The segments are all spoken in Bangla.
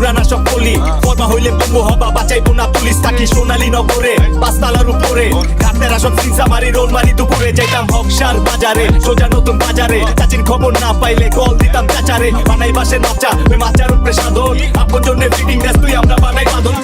পুরানা সব বলি পর্বা হইলে বঙ্গ হবা বাঁচাইবো না পুলিশ থাকি সোনালী নগরে পাঁচতলার উপরে ঘাটেরা সব সিনসা মারি রোল মারি দুপুরে যাইতাম হকসার বাজারে সোজা নতুন বাজারে চাচির খবর না পাইলে কল দিতাম চাচারে বানাই বাসে নাচা ওই মাচার উপরে সাধন আপন জন্য ফিটিং ড্রেস তুই আমরা বানাই বাঁধন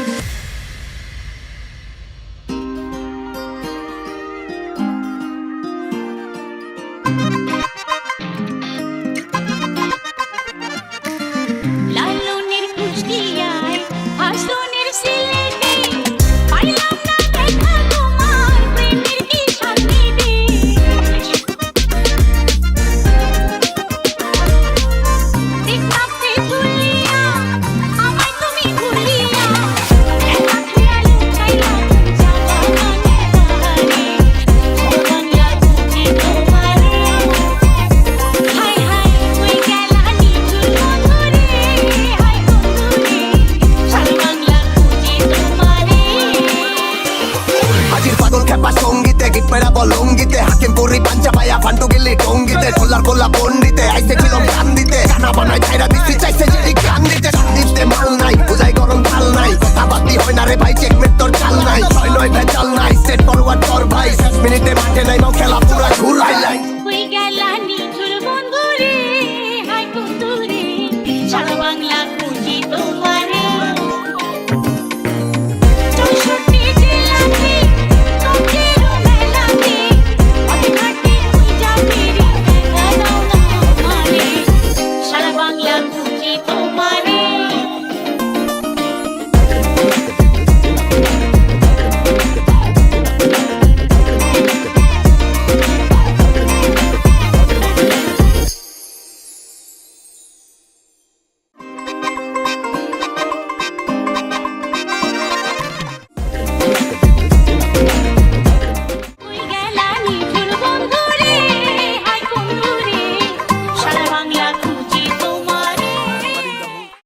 সঙ্গীতে গিট মেরাবো লঙ্গিতে হাকিম পুরি পাঞ্চা পায়া ফান্টু গিলি টঙ্গিতে ঢোলার গোলা পন্ডিতে আইসে ছিলাম গান দিতে গানা বানাই ছাইরা দিচ্ছি চাইছে যদি গান দিতে দিতে মাল নাই বুঝাই গরম ঢাল নাই কথা বাতি হয় না রে ভাই চেকমেট তোর চাল নাই ছয় নয় ভেজাল নাই সেট ফরওয়ার্ড কর ভাই 6 মিনিটে মাঠে নাই খেলা পুরা ঘুরাইলা